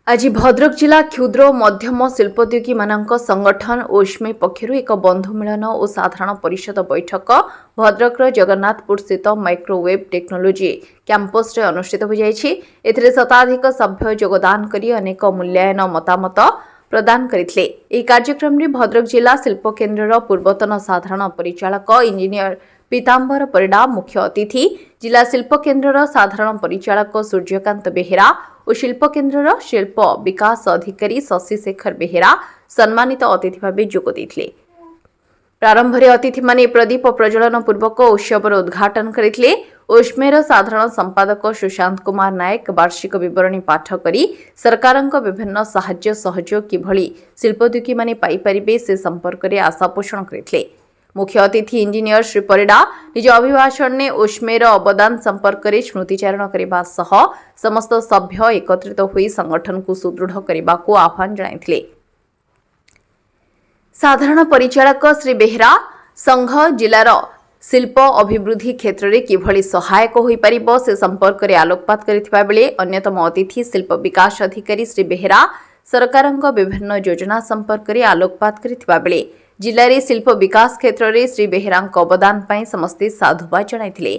आज भद्रक जिला क्षुद्र और मध्यम शिल्पोद्योगी मानक संगठन ओस्मे पक्षर एक बंधु मिलन और साधारण परिषद बैठक भद्रक जगन्नाथपुर स्थित माइक्रोवेव टेक्नोलोजी कैंपस रे अनुष्ठित हो जायछि। एथिरे शताधिक सभ्य योगदान करी अनेक मूल्यांकन मतामत प्रदान करथिले। एही कार्यक्रम रे भद्रक जिला शिल्प केन्द्रर पूर्वतन साधारण परिचालक इंजीनियर पीताम्बर परिडा मुख्य अतिथि, जिला शिल्प केन्द्रर साधारण परिचालक सूर्यकांत बेहेरा और शिल्प केन्द्रर शिल्प विकास अधिकारी शशि शेखर बेहेरा सम्मानित अतिथि भाव जोग देथिले। प्रारंभ में अतिथि माने प्रदीप प्रज्वलन पूर्वक उत्सवर उद्घाटन करथिले। ओस्मेर साधारण संपादक सुशांत कुमार नायक वार्षिक विवरणी पाठ करी सरकारक विभिन्न साहाय्य सहयोग किभली शिल्पोद्योगी माने पाई परिबे से संपर्क में आशा पोषण करथिले। मुख्य अतिथि इंजीनियर श्री परिडा निज अभिभाषण ने ओस्मेर अवदान संपर्क में स्मृतिचारण करने सह समस्त सभ्य एकत्रित होई संगठन को सुदृढ़ करने को आह्वान जणाइथिले। साधारण परिचालक श्री बेहेरा संघ जिलार शिल्प अभिवृद्धि क्षेत्र में किभली सहायक होई परिबो से संपर्क में आलोकपात करथिबा बेले अन्यतम अतिथि शिल्प विकास अधिकारी श्री बेहेरा सरकारक विभिन्न योजना संपर्क में आलोकपात करथिबा बेले जिले में शिल्प विकास क्षेत्र में श्री बेहेरा अवदान पर समस्ते साधुवाद जणाइथिले।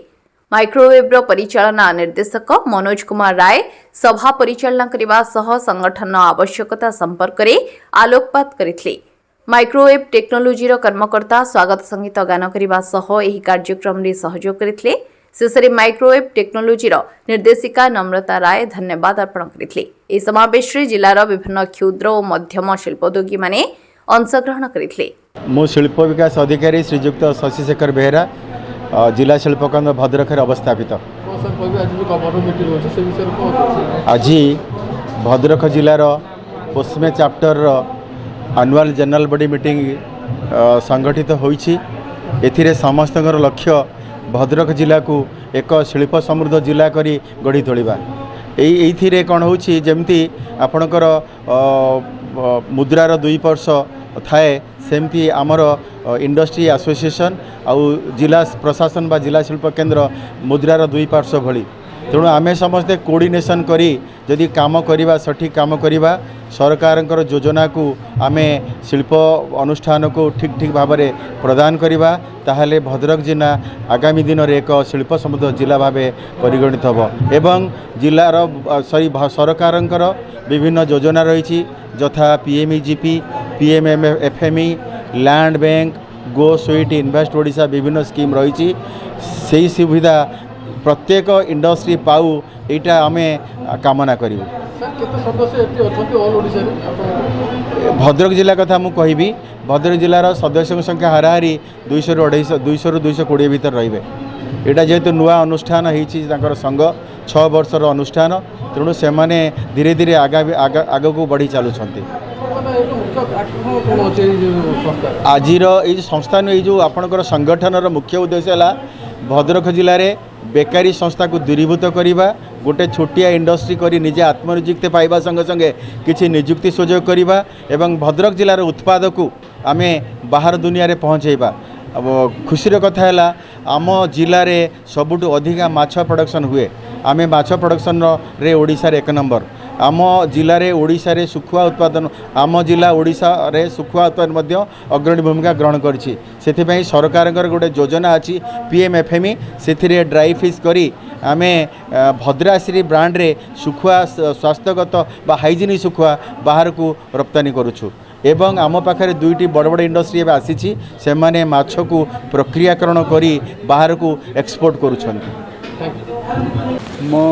माइक्रोवेव परिचालना निर्देशक मनोज कुमार राय सभा परिचालना करने सह संगठन आवश्यकता संपर्क में आलोकपात करथिले। माइक्रोवेव टेक्नोलोजी कर्मकर्ता स्वागत संगीत गान करने सह एही कार्यक्रम में सहयोग करथिले। शेषे माइक्रोवेव टेक्नोलोजी निर्देशिका नम्रता राय धन्यवाद अर्पण करथिले। एही समावेश रे जिलार विभिन्न क्षुद्र और मध्यम शिल्पोद्योगी माने अंशग्रहण करथिले। मो शिल्प विकास अधिकारी श्रीजुक्त शशि शेखर बेहेरा जिला शिल्पकेन्द्र भद्रक अवस्थापित। आज भद्रक जिलार OSME chapter annual general body meeting संगठित होईछि। एथिरे समस्त लक्ष्य भद्रक जिला को एक शिल्प समृद्ध जिला करी गढ़ी तोलिबा। एइथिरे कौन होछि जेमती आपणकर मुद्रार 2 वर्ष थाए सेमती आमर इंडस्ट्री एसोसिएशन आउ जिला प्रशासन बा जिला शिल्प केन्द्र मुद्रार 2 पार्श्व भली। तेणु आमे समस्ते कोऑर्डिनेशन करी जदि काम करिबा सठिक काम करिबा सरकारंकर योजना को आमे शिल्प अनुष्ठान को ठीक ठीक भाव में प्रदान करिबा ताहले भद्रक जिला आगामी दिन में एक शिल्प समृद्ध जिला भाव परिगणित होबो। एवं जिलार सरकारंकर विभिन्न योजना रही यथा पीएमईजीपी पीएमएफएमई लैंड बैंक गो स्वीट इन्वेस्ट ओडिशा विभिन्न स्कीम रही से सुविधा प्रत्येक इंडस्ट्री पाऊ एटा आमे कामना करूँ। भद्रक जिला कथा मु कहबी भद्रक जिलार सदस्यों संख्या हाराहारी 200 ରୁ 220 भीतर रहिबे। एटा जेहेतु नुआ अनुष्ठान होईछि तांकर संघ 6 वर्षर अनुष्ठान तेणु से माने धीरे धीरे आग को बढ़ी चलुछंती। आजिर ये संस्थान ये जो आपणकर संगठनर मुख्य उद्देश्य है भद्रक जिले में बेकारी संस्था को दूरीभूत करवा गोटे छोटिया इंडस्ट्री करी निजे आत्मनियुक्ति पाइबा संगे संगे किसी नियुक्ति सुजोग करवा एवं भद्रक जिलार उत्पाद को आमे बाहर दुनिया रे पहुँचेबा। अब खुशीर कथा है आम जिले में सबुठु अधिका माछ प्रोडक्शन हुए आमे माछ प्रोडक्शन रे ओडिशा रे 1 नंबर। आम जिले में ओडिशा रे सुखुआ उत्पादन आम जिला ओडिशा रे सुखुआ उत्पादन मध्य अग्रणी भूमिका ग्रहण करछि। सेथिपई सरकारंकर गोटे योजना अछि पीएमएफएमई से ड्राई फिश करी आमे भद्राश्री ब्रांड रे सुखुआ स्वास्थ्यगत बा हाइजीनिक सुखुआ बाहर को रप्तानी करुछु। एवं आम पाखे 2टी बड़ बड़ इंडस्ट्री एवं आसी से माने माछ को प्रक्रियाकरण करी बाहर को एक्सपोर्ट करुछंती। मो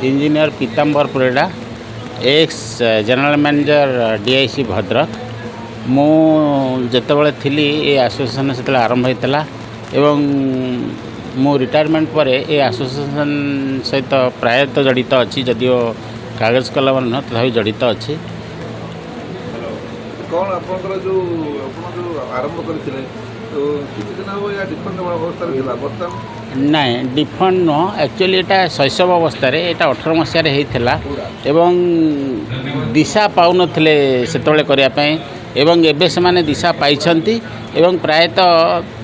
engineer Pitambar Parida ex general manager DIC Bhadrak. मु जेतेबेले थिली ए एसोसिएशन से आरंभ होता एवं मो रिटायरमेंट पर ए एसोसिएशन सहित प्रायतः जड़ित अच्छी जदिओ कागज कलम न तथा जड़ित अच्छी। कौन आपनकर जो आरंभ करथिले तो किछि दिन हो या डिफरेंट अवस्था रे थिला बर्तमान नहीं डिफरेंट नुह एक्चुअली एटा शैशव अवस्था रे एटा 18 मसिया रे हेइथिला एवं दिशा पाउ नथिले सेतबेले करिया पई ଏବଂ ଏବେ ସେମାନେ ଦିଶା ପାଇଛନ୍ତି ଏବଂ ପ୍ରାୟତଃ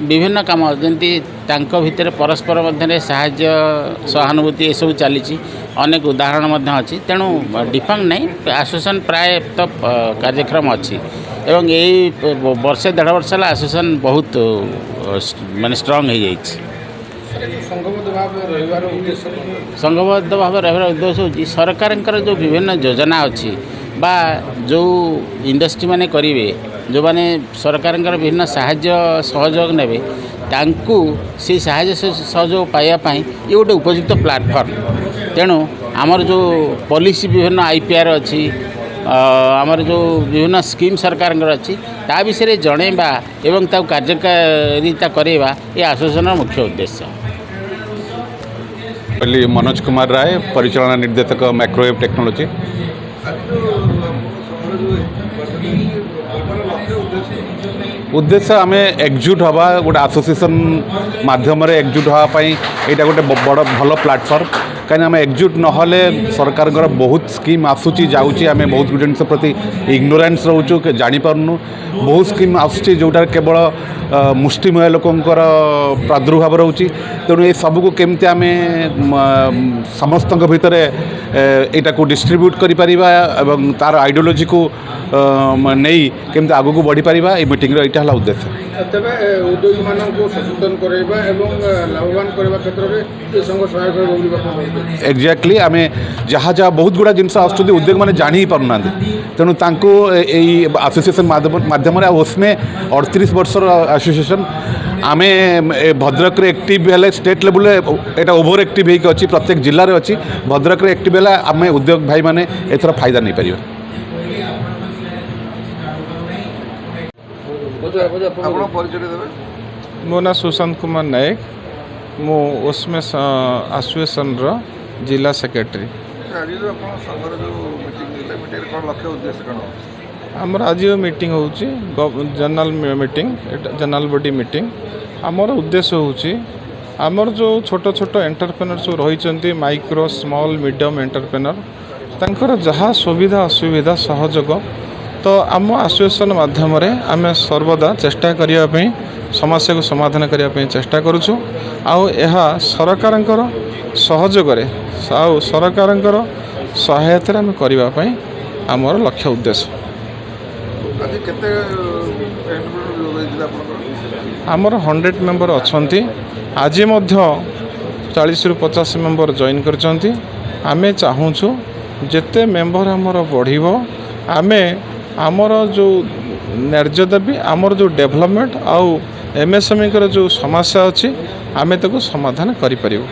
ବିଭିନ୍ନ କାମ ଯେମିତି ତାଙ୍କ ଭିତରେ ପରସ୍ପର ମଧ୍ୟରେ ସାହାଯ୍ୟ ସହାନୁଭୂତି ଏସବୁ ଚାଲିଛି ଅନେକ ଉଦାହରଣ ମଧ୍ୟ ଅଛି ତେଣୁ ଡିଫାଙ୍ଗ ନାହିଁ ଆସୋସିଏସନ୍ ପ୍ରାୟତଃ କାର୍ଯ୍ୟକ୍ରମ ଅଛି ଏବଂ ଏଇ ବର୍ଷେ ଦେଢ଼ ବର୍ଷ ହେଲା ଆସୋସିଏସନ୍ ବହୁତ ମାନେ ଷ୍ଟ୍ରଙ୍ଗ ହେଇଯାଇଛି। ସଂଘବଦ୍ଧ ଭାବେ ରହିବାର ଉଦ୍ଦେଶ୍ୟ ସଂଘବଦ୍ଧ ଭାବେ ରହିବାର ଉଦ୍ଦେଶ୍ୟ ହେଉଛି ସରକାରଙ୍କର ଯେଉଁ ବିଭିନ୍ନ ଯୋଜନା ଅଛି ବା ଯେଉଁ ଇଣ୍ଡଷ୍ଟ୍ରି ମାନେ କରିବେ ଯେଉଁମାନେ ସରକାରଙ୍କର ବିଭିନ୍ନ ସାହାଯ୍ୟ ସହଯୋଗ ନେବେ ତାଙ୍କୁ ସେଇ ସାହାଯ୍ୟ ସହଯୋଗ ପାଇବା ପାଇଁ ଇଏ ଗୋଟେ ଉପଯୁକ୍ତ ପ୍ଲାଟଫର୍ମ। ତେଣୁ ଆମର ଯେଉଁ ପଲିସି ବିଭିନ୍ନ IPR ଅଛି ଆମର ଯେଉଁ ବିଭିନ୍ନ ସ୍କିମ୍ ସରକାରଙ୍କର ଅଛି ତା ବିଷୟରେ ଜଣେଇବା ଏବଂ ତାକୁ କାର୍ଯ୍ୟକାରିତା କରାଇବା ଏ ଆସୋସିଏସନର ମୁଖ୍ୟ ଉଦ୍ଦେଶ୍ୟ। मनोज कुमार राय परिचालना निर्देशक माइक्रोवेव टेक्नोलॉजी। उद्देश्य आम एकजुट हवा गोटे एसोसिएशन माध्यम एकजुट हाँपाई यहाँ गोटे बड़ भल प्लाटफर्म कहीं आम एकजुट नहले सरकार बहुत स्कीम आसूची जाऊँगी आम बहुत जिन प्रति इग्नोरेंस रोचु जापारनु बहुत स्कीम आसूँ जोटार केवल मुष्टिमय लोकंर प्रादुर्भाव रोचे तेणु ये सबको केमती आम समस्त भितर यहाँ को डिस्ट्रीब्यूट करें तार आइडियोलोजी को नहीं केमती आग को बढ़ी पार ये मीटिंग यहाँ है उद्देश्य। तेरे उद्योगी मानक सचेतन कराइबा एवं लाभवान करने क्षेत्र में ये संघ सहायक एक्जाक्टली आम जहाँ जहाँ बहुत गुड़ा जिन आसुँच उद्योग मैंने जानी ही पारना तेणु एसोसिएशन माध्यम उसमें 38 वर्षर एसोसिएशन आम भद्रक एक्टिव है स्टेट लेवल यहाँ ओभर एक्टिव होगी अच्छी प्रत्येक जिले में अच्छी भद्रक एक्टिव है आम उद्योग भाई मैंने एथर फायदा नहीं पार। मो ना सुशांत कुमार नायक मो उसमें एसोसिएशन जिला सेक्रेटरी। आमर आज मीटिंग हो general meeting general body meeting आमर उद्देश्य होची आमर जो छोट छोट एंटरप्रेन्योर सब रही माइक्रो स्मॉल मीडियम एंटरप्रेन्योर तांकर जहाँ सुविधा असुविधा सहयोग तो आम एसोसिएशन माध्यम आम सर्वदा चेष्टा करने समस्या को समाधान करने चेष्टा करुचु सरकार सहयोग सरकार सहायता आम करने आमर लक्ष्य उद्देश्य। आमर 100 मेंबर अच्छा आज 40 ରୁ 50 मेंबर जॉइन कर आमे चाहूँ जेते मेंबर आमर बढ़ आमे आमर जो न्याय दाबी आमर जो डेवलपमेंट आउ MSME जो समस्या अच्छी आमे ताको समाधान करि परिबो।